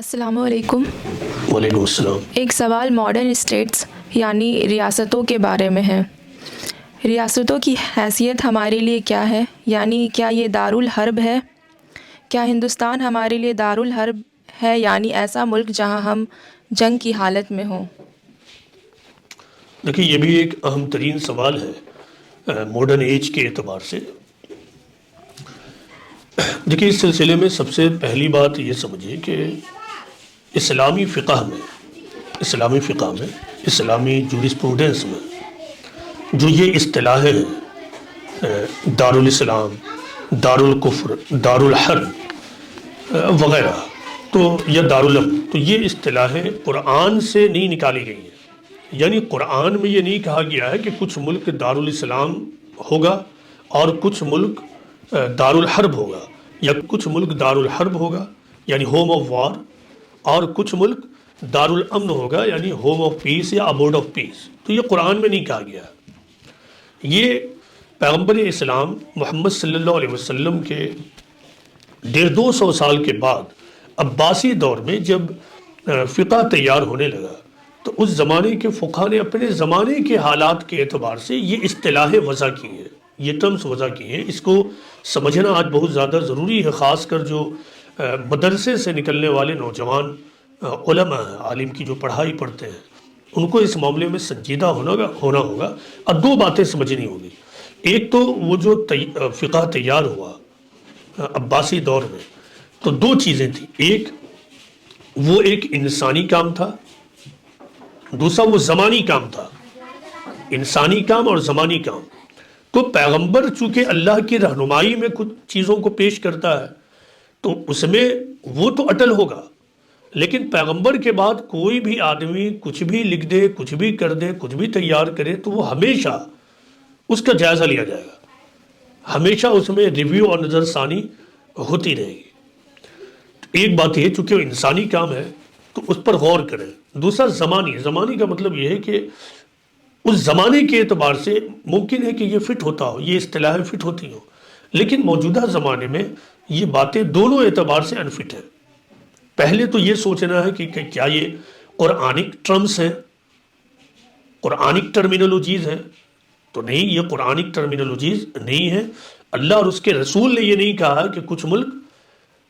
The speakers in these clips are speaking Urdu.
السلام علیکم۔ وعلیکم السلام۔ ایک سوال ماڈرن اسٹیٹس یعنی ریاستوں کے بارے میں ہے۔ ریاستوں کی حیثیت ہمارے لیے کیا ہے؟ یعنی کیا یہ دارالحرب ہے؟ کیا ہندوستان ہمارے لیے دارالحرب ہے، یعنی ایسا ملک جہاں ہم جنگ کی حالت میں ہوں؟ دیکھیے، یہ بھی ایک اہم ترین سوال ہے ماڈرن ایج کے اعتبار سے۔ دیکھیے، اس سلسلے میں سب سے پہلی بات یہ سمجھیے کہ اسلامی فقہ میں اسلامی جورسپروڈنس میں جو یہ اصطلاحیں دارالاسلام، دارالکفر، دارالحرب وغیرہ یا دارالامن، تو یہ اصطلاحیں قرآن سے نہیں نکالی گئی ہیں۔ یعنی قرآن میں یہ نہیں کہا گیا ہے کہ کچھ ملک دارالاسلام ہوگا اور کچھ ملک دارالحرب ہوگا، یا کچھ ملک دارالحرب ہوگا یعنی ہوم آف وار، اور کچھ ملک دارالامن ہوگا یعنی ہوم آف پیس یا ابوڈ آف پیس۔ تو یہ قرآن میں نہیں کہا گیا۔ یہ پیغمبر اسلام محمد صلی اللہ علیہ وسلم کے 150 سال کے بعد عباسی دور میں جب فقہ تیار ہونے لگا تو اس زمانے کے فقہ نے اپنے زمانے کے حالات کے اعتبار سے یہ اصطلاحیں وضع کی ہیں، یہ ٹرمز وضع کی ہیں۔ اس کو سمجھنا آج بہت زیادہ ضروری ہے، خاص کر جو مدرسے سے نکلنے والے نوجوان علماء ہیں، عالم کی جو پڑھائی پڑھتے ہیں، ان کو اس معاملے میں سنجیدہ ہونا ہوگا اور دو باتیں سمجھنی ہوگی۔ ایک تو وہ جو فقہ تیار ہوا عباسی دور میں، تو دو چیزیں تھیں۔ ایک وہ ایک انسانی کام تھا، دوسرا وہ زمانی کام تھا۔ انسانی کام اور زمانی کام۔ تو پیغمبر چونکہ اللہ کی رہنمائی میں کچھ چیزوں کو پیش کرتا ہے تو اس میں وہ تو اٹل ہوگا، لیکن پیغمبر کے بعد کوئی بھی آدمی کچھ بھی لکھ دے، کچھ بھی کر دے، کچھ بھی تیار کرے تو وہ ہمیشہ اس کا جائزہ لیا جائے گا، ہمیشہ اس میں ریویو اور نظر ثانی ہوتی رہے گی۔ ایک بات یہ، چونکہ وہ انسانی کام ہے تو اس پر غور کریں۔ دوسرا زمانی کا مطلب یہ ہے کہ اس زمانے کے اعتبار سے ممکن ہے کہ یہ فٹ ہوتا ہو، یہ اصطلاحیں فٹ ہوتی ہوں، لیکن موجودہ زمانے میں یہ باتیں دونوں اعتبار سے انفٹ ہیں۔ پہلے تو یہ سوچنا ہے کہ کیا یہ قرآنک ٹرمز ہیں، قرآنک ٹرمینالوجیز ہیں؟ تو نہیں، یہ قرآنک ٹرمینالوجیز نہیں ہیں۔ اللہ اور اس کے رسول نے یہ نہیں کہا کہ کچھ ملک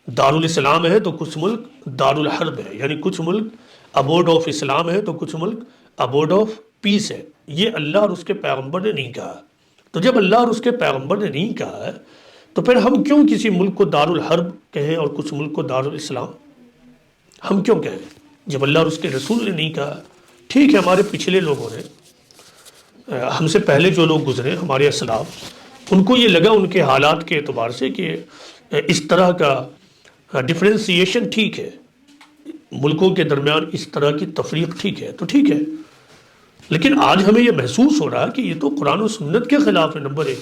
دارالاسلام ہے تو کچھ ملک دارالحرب ہے، یعنی کچھ ملک ابوڈ آف اسلام ہے تو کچھ ملک ابوڈ آف پیس ہے۔ یہ اللہ اور اس کے پیغمبر نے نہیں کہا۔ تو جب اللہ اور اس کے پیغمبر نے نہیں کہا ہے تو پھر ہم کیوں کسی ملک کو دارالحرب کہیں اور کچھ ملک کو دارالاسلام؟ ہم کیوں کہیں جب اللہ اور اس کے رسول نے نہیں کہا؟ ٹھیک ہے، ہمارے پچھلے لوگوں نے، ہم سے پہلے جو لوگ گزرے، ہمارے اسلاف، ان کو یہ لگا ان کے حالات کے اعتبار سے کہ اس طرح کا ڈفرینسیشن ٹھیک ہے، ملکوں کے درمیان اس طرح کی تفریق ٹھیک ہے، تو ٹھیک ہے۔ لیکن آج ہمیں یہ محسوس ہو رہا ہے کہ یہ تو قرآن و سنت کے خلاف ہے، نمبر ایک۔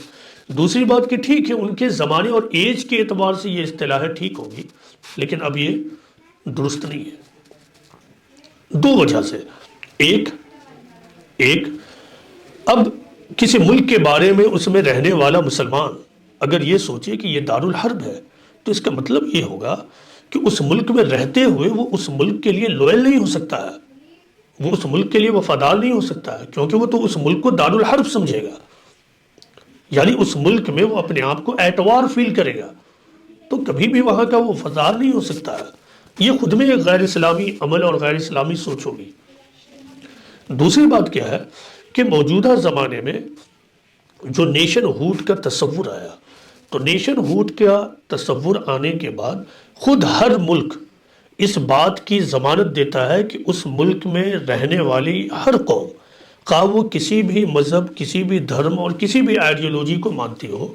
دوسری بات کہ ٹھیک ہے، ان کے زمانے اور ایج کے اعتبار سے یہ اصطلاحیں ٹھیک ہوگی، لیکن اب یہ درست نہیں ہے، دو وجہ سے۔ ایک اب کسی ملک کے بارے میں اس میں رہنے والا مسلمان اگر یہ سوچے کہ یہ دارالحرب ہے تو اس کا مطلب یہ ہوگا کہ اس ملک میں رہتے ہوئے وہ اس ملک کے لیے لوئل نہیں ہو سکتا ہے، وہ اس ملک کے لیے وفادار نہیں ہو سکتا ہے، کیونکہ وہ تو اس ملک کو دارالحرب سمجھے گا، یعنی اس ملک میں وہ اپنے آپ کو اعتوار فیل کرے گا، تو کبھی بھی وہاں کا وہ وفادار نہیں ہو سکتا ہے۔ یہ خود میں ایک غیر اسلامی عمل اور غیر اسلامی سوچ ہوگی۔ دوسری بات کیا ہے کہ موجودہ زمانے میں جو نیشن ہوڈ کا تصور آیا، تو نیشن ہوڈ کا تصور آنے کے بعد خود ہر ملک اس بات کی ضمانت دیتا ہے کہ اس ملک میں رہنے والی ہر قوم، خواہ وہ کسی بھی مذہب، کسی بھی دھرم اور کسی بھی آئیڈیالوجی کو مانتی ہو،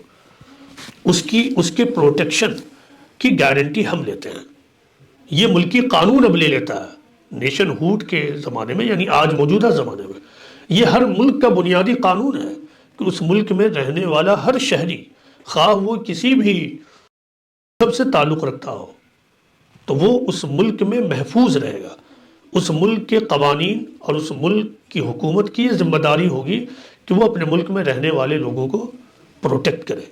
اس کے پروٹیکشن کی گارنٹی ہم لیتے ہیں۔ یہ ملکی قانون اب لے لیتا ہے نیشن ہوڈ کے زمانے میں، یعنی آج موجودہ زمانے میں یہ ہر ملک کا بنیادی قانون ہے کہ اس ملک میں رہنے والا ہر شہری، خواہ وہ کسی بھی مذہب سے تعلق رکھتا ہو، تو وہ اس ملک میں محفوظ رہے گا۔ اس ملک کے قوانین اور اس ملک کی حکومت کی ذمہ داری ہوگی کہ وہ اپنے ملک میں رہنے والے لوگوں کو پروٹیکٹ کرے۔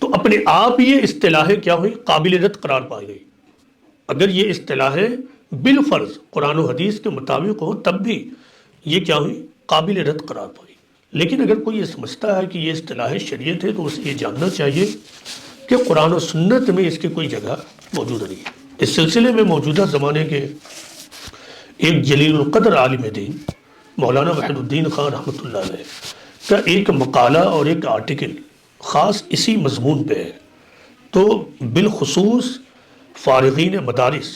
تو اپنے آپ یہ اصطلاحیں کیا ہوئی؟ قابل رد قرار پائی گئی۔ اگر یہ اصطلاحیں بالفرض قرآن و حدیث کے مطابق ہو تب بھی یہ کیا ہوئی؟ قابل رد قرار پائی۔ لیکن اگر کوئی یہ سمجھتا ہے کہ یہ اصطلاح شریعت ہے تو اسے یہ جاننا چاہیے کہ قرآن و سنت میں اس کی کوئی جگہ موجود نہیں ہے۔ اس سلسلے میں موجودہ زمانے کے ایک جلیل القدر عالم دین مولانا وحید الدین خان رحمۃ اللہ علیہ کا ایک مقالہ اور ایک آرٹیکل خاص اسی مضمون پہ ہے، تو بالخصوص فارغین مدارس،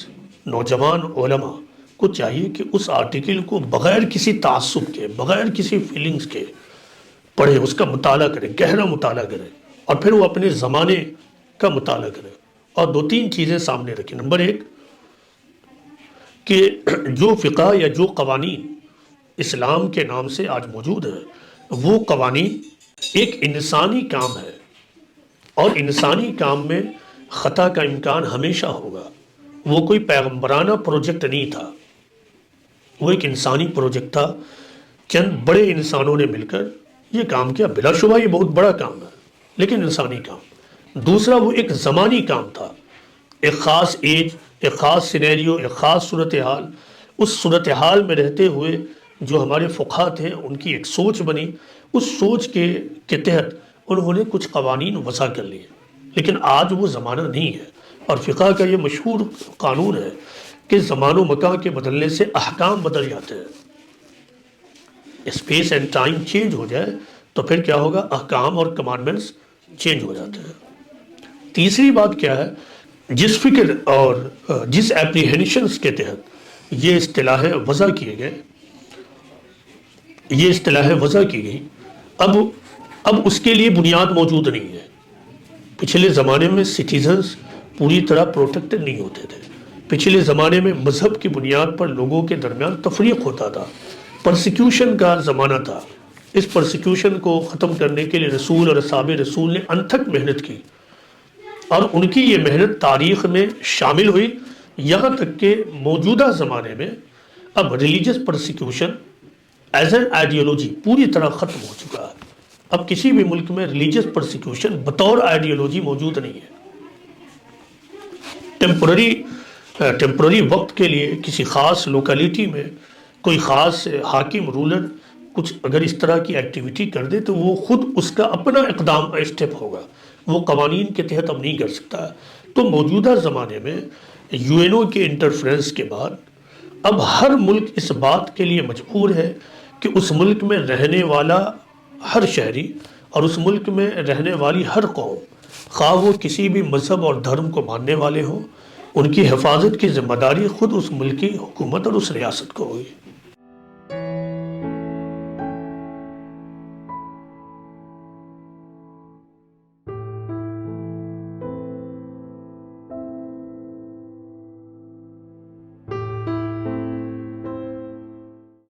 نوجوان علماء کو چاہیے کہ اس آرٹیکل کو بغیر کسی تعصب کے، بغیر کسی فیلنگز کے پڑھے، اس کا مطالعہ کرے، گہرا مطالعہ کرے، اور پھر وہ اپنے زمانے کا مطالعہ کرے اور دو تین چیزیں سامنے رکھیں۔ نمبر ایک کہ جو فقہ یا جو قوانین اسلام کے نام سے آج موجود ہیں وہ قوانین ایک انسانی کام ہے، اور انسانی کام میں خطا کا امکان ہمیشہ ہوگا۔ وہ کوئی پیغمبرانہ پروجیکٹ نہیں تھا، وہ ایک انسانی پروجیکٹ تھا، چند بڑے انسانوں نے مل کر یہ کام کیا۔ بلا شبہ یہ بہت بڑا کام ہے لیکن انسانی کام۔ دوسرا وہ ایک زمانی کام تھا، ایک خاص ایج، ایک خاص سینیریو، ایک خاص صورتحال، اس صورتحال میں رہتے ہوئے جو ہمارے فقہا تھے ان کی ایک سوچ بنی، اس سوچ کے تحت انہوں نے کچھ قوانین وضع کر لیے۔ لیکن آج وہ زمانہ نہیں ہے، اور فقہ کا یہ مشہور قانون ہے کہ زمان و مکان کے بدلنے سے احکام بدل جاتے ہیں۔ اسپیس اینڈ ٹائم چینج ہو جائے تو پھر کیا ہوگا؟ احکام اور کمانڈمنٹس چینج ہو جاتے ہیں۔ تیسری بات کیا ہے؟ جس فکر اور جس اپریہنشنز کے تحت یہ اصطلاحیں وضع کیے گئے، یہ اصطلاحیں وضع کی گئی، اب اس کے لیے بنیاد موجود نہیں ہے۔ پچھلے زمانے میں سٹیزنز پوری طرح پروٹیکٹڈ نہیں ہوتے تھے، پچھلے زمانے میں مذہب کی بنیاد پر لوگوں کے درمیان تفریق ہوتا تھا، پرسیکیوشن کا زمانہ تھا۔ اس پرسیکیوشن کو ختم کرنے کے لیے رسول اور اصحاب رسول نے انتھک محنت کی، اور ان کی یہ محنت تاریخ میں شامل ہوئی، یہاں تک کہ موجودہ زمانے میں اب religious persecution as an ideology پوری طرح ختم ہو چکا ہے۔ اب کسی بھی ملک میں ریلیجس پرسیکیوشن بطور آئیڈیالوجی موجود نہیں ہے۔ ٹیمپرری وقت کے لیے کسی خاص لوکیلٹی میں کوئی خاص حاکم رولر کچھ اگر اس طرح کی ایکٹیویٹی کر دے تو وہ خود اس کا اپنا اقدام اسٹیپ ہوگا، وہ قوانین کے تحت اب نہیں کر سکتا۔ تو موجودہ زمانے میں یو این او کے انٹرفیرنس کے بعد اب ہر ملک اس بات کے لیے مجبور ہے کہ اس ملک میں رہنے والا ہر شہری اور اس ملک میں رہنے والی ہر قوم، خواہ وہ کسی بھی مذہب اور دھرم کو ماننے والے ہوں، ان کی حفاظت کی ذمہ داری خود اس ملک کی حکومت اور اس ریاست کو ہوگی۔